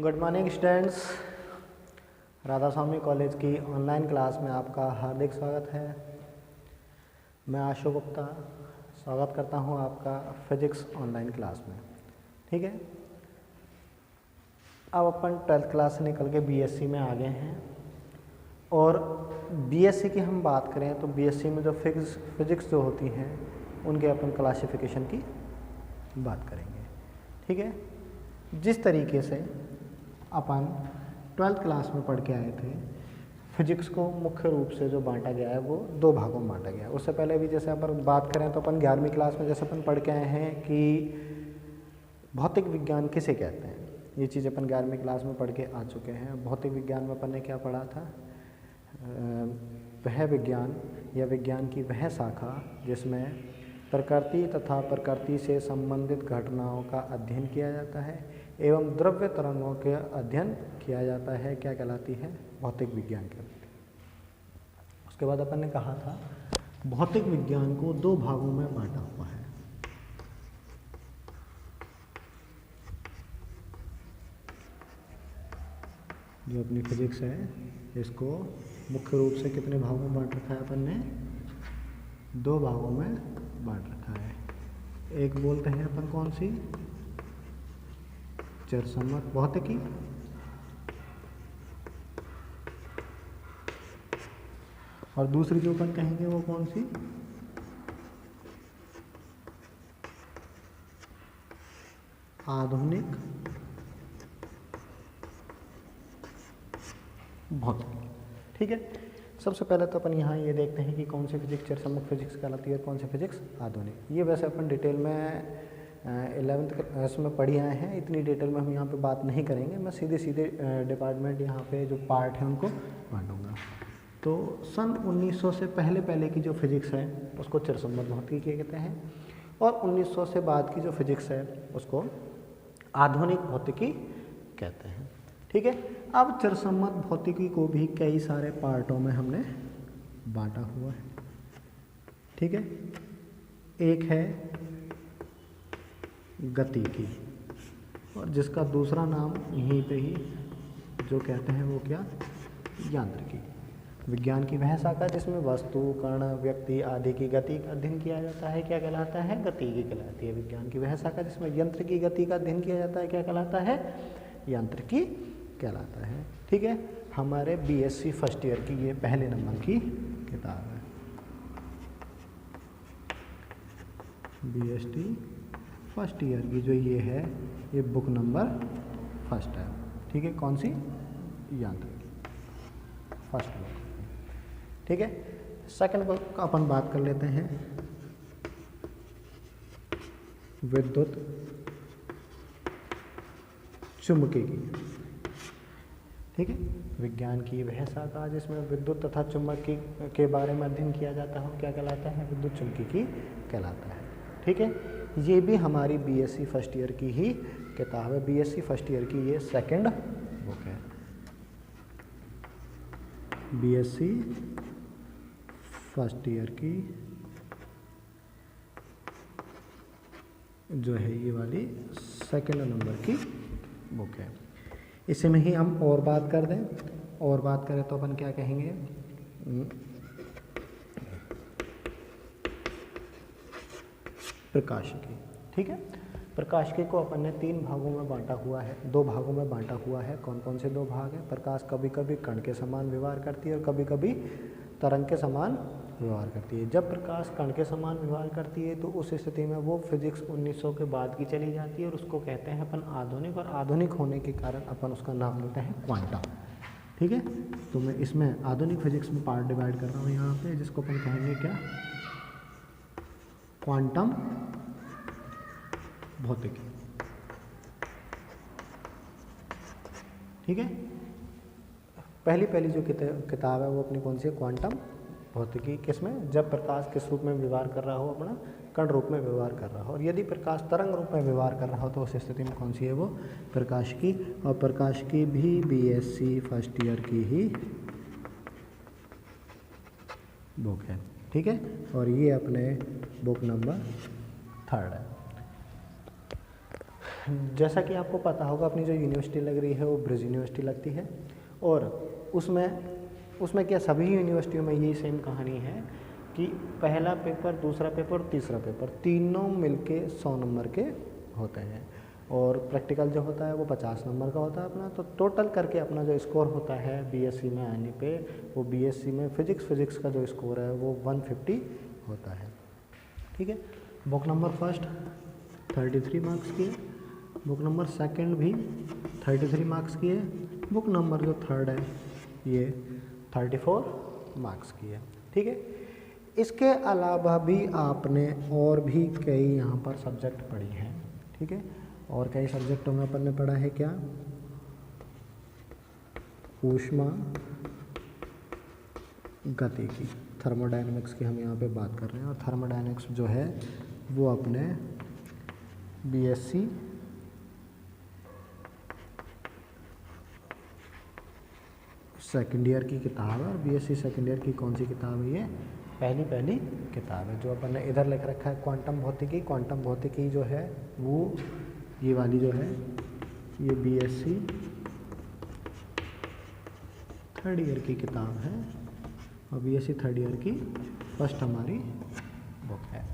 Good morning students. Radha Swami college की online class में आपका हार्दिक स्वागत है। मैं आशु गुप्ता स्वागत करता हूं आपका फिजिक्स ऑनलाइन क्लास में। ठीक है, अब अपन 12th क्लास से निकल के बीएससी में आ गए हैं और बीएससी की हम बात करें तो बीएससी में जो फिजिक्स जो होती हैं उनके अपन क्लासिफिकेशन की बात करेंगे। ठीक है, जिस तरीके से अपन 12th क्लास में पढ़ के आए थे, फिजिक्स को मुख्य रूप से जो बांटा गया है वो दो भागों में बांटा गया है। उससे पहले भी जैसे अपन बात करें तो अपन 11वीं क्लास में जैसे अपन पढ़ के आए हैं कि भौतिक विज्ञान किसे कहते हैं, ये चीज़ अपन 11वीं क्लास में पढ़ के आ चुके हैं। भौतिक विज्ञान में अपन ने क्या पढ़ा था, वह विज्ञान या विज्ञान की वह शाखा जिसमें प्रकृति तथा प्रकृति से संबंधित घटनाओं का अध्ययन किया जाता है एवं द्रव्य तरंगों के अध्ययन किया जाता है, क्या कहलाती है, भौतिक विज्ञान कहलाती है। उसके बाद अपन ने कहा था भौतिक विज्ञान को दो भागों में बांटा हुआ है। जो अपनी फिजिक्स है इसको मुख्य रूप से कितने भागों में बांट रखा है, अपन ने दो भागों में बांट रखा है। एक बोलते हैं अपन कौन सी, चरसम्मत भौतिकी, और दूसरी जो अपन कहेंगे वो कौन सी, आधुनिक भौतिकी। ठीक है, सबसे पहले तो अपन यहाँ ये देखते हैं कि कौन सी फिजिक्स चरसम्मत फिजिक्स कहलाती है और कौन सी फिजिक्स आधुनिक। ये वैसे अपन डिटेल में 11th क्लास में पढ़ी आए हैं, इतनी डिटेल में हम यहाँ पे बात नहीं करेंगे। मैं सीधे डिपार्टमेंट यहाँ पे जो पार्ट है उनको बांटूंगा। तो सन 1900 से पहले की जो फिजिक्स है उसको चरसम्मत भौतिकी कहते हैं और 1900 से बाद की जो फिजिक्स है उसको आधुनिक भौतिकी कहते हैं। ठीक है, अब चरसम्मत भौतिकी को भी कई सारे पार्टों में हमने बांटा हुआ है। ठीक है, एक है गतिकी और जिसका दूसरा नाम यहीं पे ही जो कहते हैं वो क्या, यांत्रिकी। विज्ञान की वह शाखा जिसमें वस्तु, कण, व्यक्ति आदि की गति का अध्ययन किया जाता है, क्या कहलाता है, गतिकी कहलाती है। विज्ञान की वह शाखा जिसमें यंत्र की गति का अध्ययन किया जाता है, क्या कहलाता है, यांत्रिकी कहलाता है। ठीक है, हमारे बीएससी फर्स्ट ईयर की ये पहले नंबर की किताब है, बीएसटी फर्स्ट ईयर की जो ये है ये बुक नंबर फर्स्ट है। ठीक है, कौन सी, यांत्रिकी, फर्स्ट बुक। ठीक है, सेकंड बुक का अपन बात कर लेते हैं विद्युत चुंबकीय। ठीक है, विज्ञान की वह शाखा जिसमें विद्युत तथा चुंबकीय के बारे में अध्ययन किया जाता है क्या कहलाता है, विद्युत चुंबकीय कहलाता है। ठीक है, ये भी हमारी बीएससी फर्स्ट ईयर की ही किताब है। बीएससी फर्स्ट ईयर की ये सेकंड बुक है, बीएससी फर्स्ट ईयर की जो है ये वाली सेकंड नंबर की बुक है। इसी में ही हम और बात कर दें, और बात करें तो अपन क्या कहेंगे, प्रकाशिकी। ठीक है, प्रकाशिकी को अपन ने तीन भागों में बांटा हुआ है, दो भागों में बांटा हुआ है। कौन कौन से दो भाग हैं, प्रकाश कभी कभी कण के समान व्यवहार करती है और कभी कभी तरंग के समान व्यवहार करती है। जब प्रकाश कण के समान व्यवहार करती है तो उस स्थिति में वो फिजिक्स 1900 के बाद की चली जाती है और उसको कहते हैं अपन आधुनिक, और आधुनिक होने के कारण अपन उसका नाम लेते हैं क्वांटम। ठीक है, तो मैं इसमें आधुनिक फिजिक्स में पार्ट डिवाइड कर रहा हूँ यहाँ पे, जिसको अपन कहेंगे क्या, क्वांटम भौतिकी। ठीक है, पहली जो किताब है वो अपनी कौन सी है, क्वांटम भौतिकी। किसमें, जब प्रकाश किस रूप में व्यवहार कर रहा हो, अपना कण रूप में व्यवहार कर रहा हो, और यदि प्रकाश तरंग रूप में व्यवहार कर रहा हो तो उस स्थिति में कौन सी है, वो प्रकाशिकी। और प्रकाशिकी भी बीएससी फर्स्ट ईयर की ही बुक है। ठीक है, और ये अपने बुक नंबर 3 है। जैसा कि आपको पता होगा, अपनी जो यूनिवर्सिटी लग रही है वो ब्रिज यूनिवर्सिटी लगती है, और उसमें क्या सभी यूनिवर्सिटियों में यही सेम कहानी है कि पहला पेपर, दूसरा पेपर और तीसरा पेपर तीनों मिलके 100 नंबर के होते हैं, और प्रैक्टिकल जो होता है वो 50 नंबर का होता है अपना। तो टोटल करके अपना जो स्कोर होता है बीएससी में आने पे, वो बीएससी में फिजिक्स का जो स्कोर है वो 150 होता है। ठीक है। बुक नंबर फर्स्ट 33 मार्क्स की है, बुक नंबर सेकंड भी 33 मार्क्स की है, बुक नंबर जो थर्ड है ये 34 मार्क्स की है। ठीक है। इसके अलावा भी आपने और भी कई यहाँ पर सब्जेक्ट पढ़ी हैं। ठीक है। और कई सब्जेक्टों में अपन ने पढ़ा है क्या, ऊष्मा गतिकी, थर्मोडायनेमिक्स की हम यहाँ पे बात कर रहे हैं, और थर्मोडायनेमिक्स जो है वो अपने बीएससी सेकेंड ईयर की किताब है। और बीएससी सेकेंड ईयर की कौन सी किताब है ये, पहली किताब है। जो अपन ने इधर लिख रखा है क्वांटम भौतिकी, क्वांटम भौतिकी जो है वो ये वाली जो है ये बीएससी थर्ड ईयर की किताब है, और बीएससी थर्ड ईयर की फर्स्ट हमारी बुक है।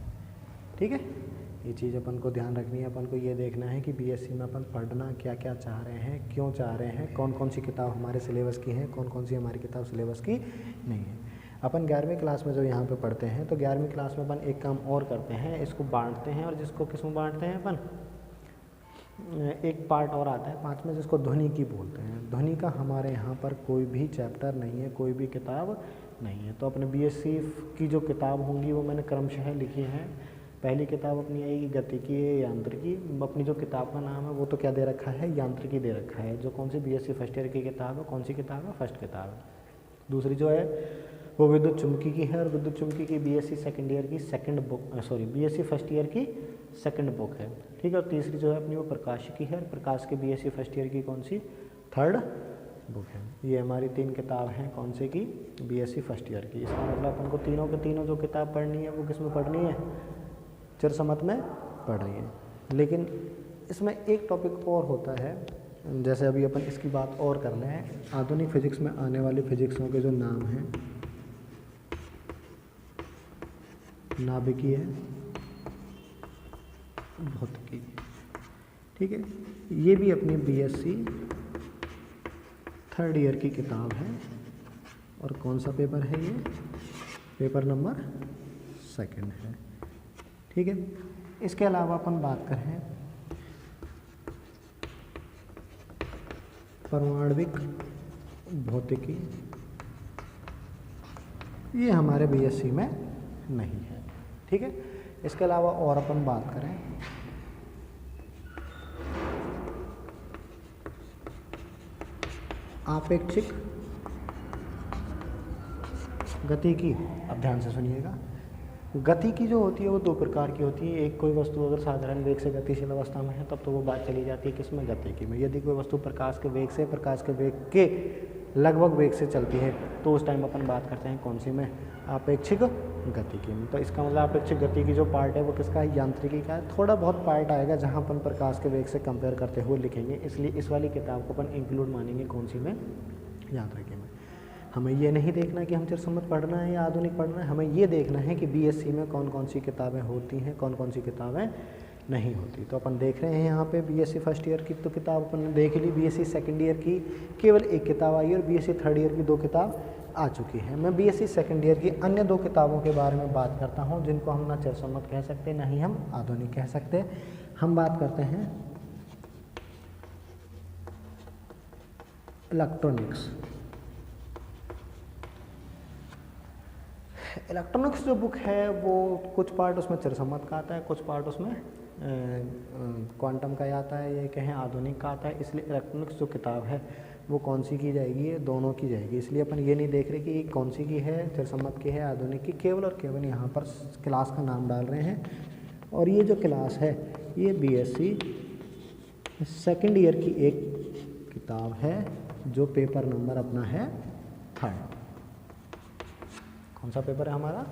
ठीक है। ये चीज़ अपन को ध्यान रखनी है, अपन को ये देखना है कि बीएससी में अपन पढ़ना क्या क्या चाह रहे हैं, क्यों चाह रहे हैं, कौन कौन सी किताब हमारे सिलेबस की है, कौन कौन सी हमारी किताब सिलेबस की नहीं है। अपन 11वीं क्लास में जो यहाँ पे पढ़ते हैं, तो 11वीं क्लास में अपन एक काम और करते हैं, इसको बांटते हैं, और जिसको किस में बांटते हैं अपन, एक पार्ट और आता है 5 में जिसको ध्वनि की बोलते हैं। ध्वनि का हमारे यहाँ पर कोई भी चैप्टर नहीं है, कोई भी किताब नहीं है। तो अपने बीएससी की जो किताब होंगी वो मैंने क्रमशः लिखी हैं। पहली किताब अपनी आएगी गतिकी यांत्रिकी, अपनी जो किताब का नाम है वो तो क्या दे रखा है, यांत्रिकी दे रखा है। जो कौन सी बीएससी फर्स्ट ईयर की किताब है, कौन सी किताब है, फर्स्ट किताब है। दूसरी जो है वो विद्युत चुम्बकी की है, और विद्युत चुम्बकी की बीएससी सेकंड ईयर की second book, BSc first year की सेकंड बुक है। ठीक है। और तीसरी जो है अपनी वो प्रकाश की है, और प्रकाश के बीएससी फर्स्ट ईयर की कौन सी, थर्ड बुक है। ये हमारी 3 किताब हैं कौन से की, बीएससी फर्स्ट ईयर की। इसका मतलब अपन को तीनों के तीनों जो किताब पढ़नी है वो किस में पढ़नी है, चिरसमत में पढ़ रही है। लेकिन इसमें एक टॉपिक और होता है, जैसे अभी अपन इसकी बात और कर रहे हैं, आधुनिक फिजिक्स में आने वाले फिजिक्सों के जो नाम हैं, नाभिकीय भौतिकी। ठीक है। ये भी अपनी बीएससी थर्ड ईयर की किताब है, और कौन सा पेपर है ये, पेपर नंबर सेकंड है। ठीक है। इसके अलावा अपन बात करें परमाणविक भौतिकी, ये हमारे बीएससी में नहीं है। ठीक है। इसके अलावा और अपन बात करें आपेक्षिक गतिकी। अब ध्यान से सुनिएगा, गति की जो होती है वो 2 प्रकार की होती है। एक, कोई वस्तु अगर साधारण वेग से गतिशील अवस्था में है तब तो वो बात चली जाती है किसमें, गतिकी में। यदि कोई वस्तु प्रकाश के वेग के लगभग वेग से चलती है तो उस टाइम अपन बात करते हैं कौन सी में, आपेक्षिक गतिकी में। तो इसका मतलब आपेक्षिक गति की जो पार्ट है वो किसका है, यांत्रिकी का है। थोड़ा बहुत पार्ट आएगा जहाँ अपन प्रकाश के वेग से कंपेयर करते हुए लिखेंगे, इसलिए इस वाली किताब को अपन इंक्लूड मानेंगे कौन सी में, यांत्रिकी में। हमें ये नहीं देखना कि हम चिरसम्मत पढ़ना है या आधुनिक पढ़ना है, हमें ये देखना है कि बीएससी में कौन कौन सी किताबें होती हैं, कौन कौन सी किताबें नहीं होती। तो अपन देख रहे हैं यहाँ पे बीएससी फर्स्ट ईयर की तो किताब अपन ने देख ली, बीएससी सेकंड ईयर की केवल 1 किताब आई, और बीएससी थर्ड ईयर की 2 किताब आ चुकी है। मैं बीएससी सेकंड ईयर की अन्य 2 किताबों के बारे में बात करता हूँ, जिनको हम ना चिरसम्मत कह सकते ना ही हम आधुनिक कह सकते। हम बात करते हैं इलेक्ट्रॉनिक्स। इलेक्ट्रॉनिक्स जो बुक है वो कुछ पार्ट उसमें चिरसम्मत का आता है, कुछ पार्ट उसमें क्वांटम का आता है, ये कहें आधुनिक का आता है। इसलिए इलेक्ट्रॉनिक्स जो किताब है वो कौन सी की जाएगी, ये दोनों की जाएगी। इसलिए अपन ये नहीं देख रहे कि कौन सी की है, चिरसम्मत की है, आधुनिक की, केवल और केवल यहाँ पर क्लास का नाम डाल रहे हैं। और ये जो क्लास है ये बीएससी सेकेंड ईयर की एक किताब है जो पेपर नंबर अपना है 3rd। कौन सा पेपर है हमारा,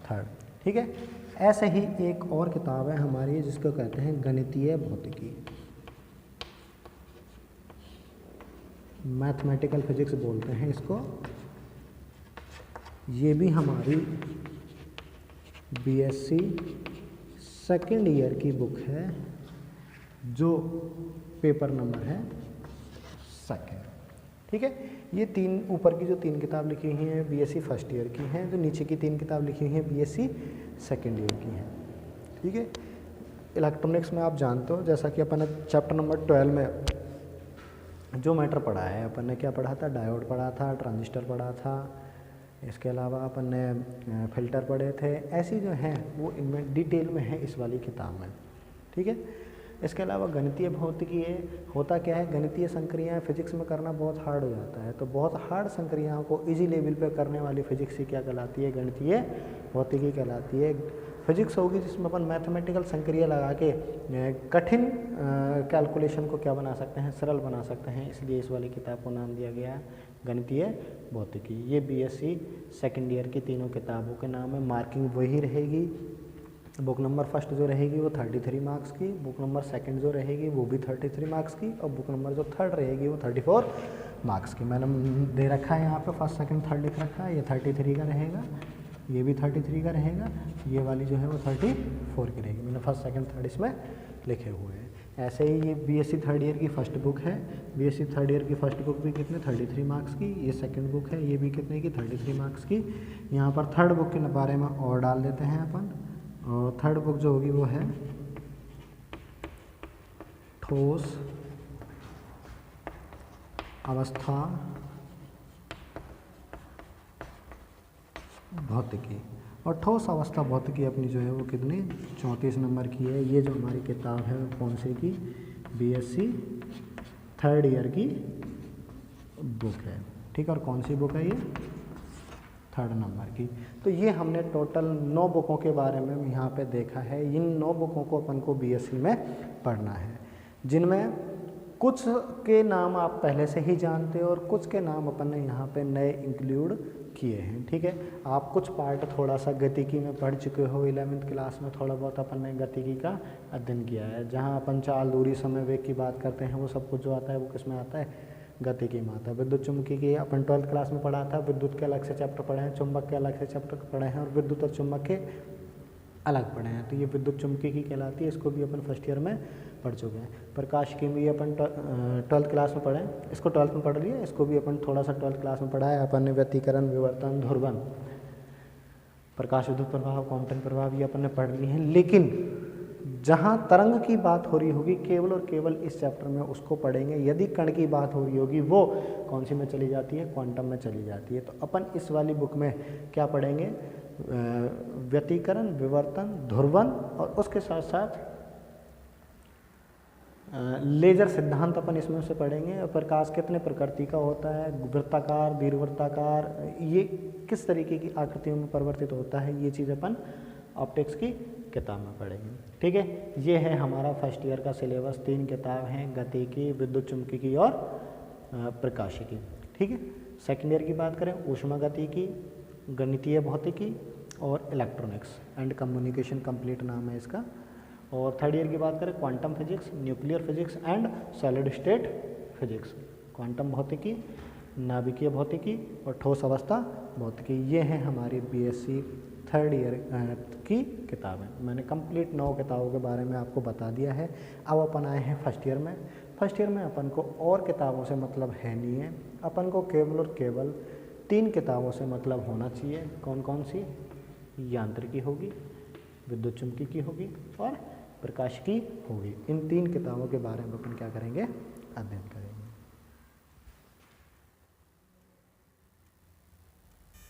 3rd। ठीक है। ऐसे ही एक और किताब है हमारी जिसको कहते हैं गणितीय भौतिकी। मैथमेटिकल फिजिक्स बोलते हैं इसको। ये भी हमारी बीएससी सेकेंड ईयर की बुक है, जो पेपर नंबर है 2। ठीक है, ये तीन ऊपर की जो 3 किताब लिखी हुई हैं बीएससी फर्स्ट ईयर की हैं, जो नीचे की 3 किताब लिखी हुई हैं बीएससी सेकेंड ईयर की हैं। ठीक है, इलेक्ट्रॉनिक्स में आप जानते हो, जैसा कि अपन ने चैप्टर नंबर 12 में जो मैटर पढ़ा है, अपन ने क्या पढ़ा था, डायोड पढ़ा था, ट्रांजिस्टर पढ़ा था, इसके अलावा अपन ने फिल्टर पढ़े थे। ऐसी जो हैं वो इनमें डिटेल में है इस वाली किताब में। ठीक है, इसके अलावा गणितीय भौतिकी है। होता क्या है, गणितीय संक्रियाएं फिजिक्स में करना बहुत हार्ड हो जाता है, तो बहुत हार्ड संक्रियाओं को इजी लेवल पे करने वाली फिजिक्स ही क्या कहलाती है, गणितीय भौतिकी कहलाती है। फिजिक्स होगी जिसमें अपन मैथमेटिकल संक्रिया लगा के कठिन कैलकुलेशन को क्या बना सकते हैं, सरल बना सकते हैं, इसलिए इस वाली किताब को नाम दिया गया है गणितीय भौतिकी। ये बीएससी सेकेंड ईयर की तीनों किताबों के नाम है। मार्किंग वही रहेगी। बुक नंबर फर्स्ट जो रहेगी वो 33 मार्क्स की, बुक नंबर सेकंड जो रहेगी वो भी 33 मार्क्स की, और बुक नंबर जो थर्ड रहेगी वो 34 मार्क्स की। मैंने दे रखा है यहाँ पे फर्स्ट सेकंड थर्ड लिख रखा है। ये 33 का रहेगा, ये भी 33 का रहेगा, ये वाली जो है वो 34 की रहेगी। मैंने फर्स्ट सेकंड थर्ड इसमें लिखे हुए हैं। ऐसे ही ये बीएससी थर्ड ईयर की फर्स्ट बुक है। बीएससी थर्ड ईयर की फर्स्ट बुक भी कितने 33 मार्क्स की। ये सेकंड बुक है, ये भी कितने की 33 मार्क्स की। यहाँ पर थर्ड बुक के बारे में और डाल देते हैं अपन, और थर्ड बुक जो होगी वो है ठोस अवस्था भौतिकी। और ठोस अवस्था भौतिकी अपनी जो है वो कितनी 34 नंबर की है। ये जो हमारी किताब है वो कौन सी की, बीएससी थर्ड ईयर की बुक है। ठीक है, और कौन सी बुक है ये, थर्ड नंबर की। तो ये हमने टोटल 9 बुकों के बारे में यहाँ पे देखा है। इन 9 बुकों को अपन को बीएससी में पढ़ना है, जिनमें कुछ के नाम आप पहले से ही जानते हो और कुछ के नाम अपन ने यहाँ पे नए इंक्लूड किए हैं। ठीक है, आप कुछ पार्ट थोड़ा सा गतिकी में पढ़ चुके हो। 11वीं क्लास में थोड़ा बहुत अपन ने गतिकी का अध्ययन किया है, जहाँ अपन चाल, दूरी, समय, वेग की बात करते हैं। वो सब कुछ जो आता है वो किस में आता है, गतिकी में आता है। विद्युत चुम्बकीय अपन 12th क्लास में पढ़ा था। विद्युत के अलग से चैप्टर पढ़े हैं, चुंबक के अलग से चैप्टर पढ़े हैं, और विद्युत और चुंबक के अलग पढ़े हैं। तो ये विद्युत चुम्बकीय कहलाती है, इसको भी अपन फर्स्ट ईयर में पढ़ चुके हैं। प्रकाश की भी अपन 12th क्लास में पढ़े, इसको 12th में पढ़ लिया, इसको भी अपन थोड़ा सा 12th क्लास में पढ़ा है अपन ने। व्यतिकरण, विवर्तन, ध्रुवन, प्रकाश विद्युत प्रभाव, क्वांटम प्रभाव ये अपन ने पढ़ लिए हैं। लेकिन जहाँ तरंग की बात हो रही होगी केवल और केवल इस चैप्टर में उसको पढ़ेंगे। यदि कण की बात हो रही होगी वो कौन सी में चली जाती है, क्वांटम में चली जाती है। तो अपन इस वाली बुक में क्या पढ़ेंगे, व्यतिकरण, विवर्तन, ध्रुवन, और उसके साथ साथ लेजर सिद्धांत अपन इसमें से पढ़ेंगे। प्रकाश कितने प्रकृति का होता है, वृत्ताकार, दीर्घवृत्ताकार, ये किस तरीके की आकृतियों में परिवर्तित होता है, ये चीज़ अपन ऑप्टिक्स की किताब में पढ़ेंगे। ठीक है, ये है हमारा फर्स्ट ईयर का सिलेबस। 3 किताब हैं, गतिकी, विद्युत चुम्बकीय और प्रकाशिकी। ठीक है, सेकेंड ईयर की बात करें, ऊष्मागतिकी, गणितीय भौतिकी और इलेक्ट्रॉनिक्स एंड कम्युनिकेशन, कंप्लीट नाम है इसका। और थर्ड ईयर की बात करें, quantum physics, nuclear physics and solid state physics. Quantum भौतिकी, नाभिकीय भौतिकी और ठोस अवस्था भौतिकी, ये हैं हमारी बीएससी थर्ड ईयर की किताबें। मैंने कंप्लीट 9 किताबों के बारे में आपको बता दिया है। अब अपन आए हैं फर्स्ट ईयर में। फर्स्ट ईयर में अपन को और किताबों से मतलब है नहीं है, अपन को केवल और केवल 3 किताबों से मतलब होना चाहिए। कौन कौन सी, यांत्रिकी होगी, विद्युत चुम्बकीय की होगी और प्रकाशिकी होगी। इन 3 किताबों के बारे में अपन क्या करेंगे, अध्ययन करेंगे।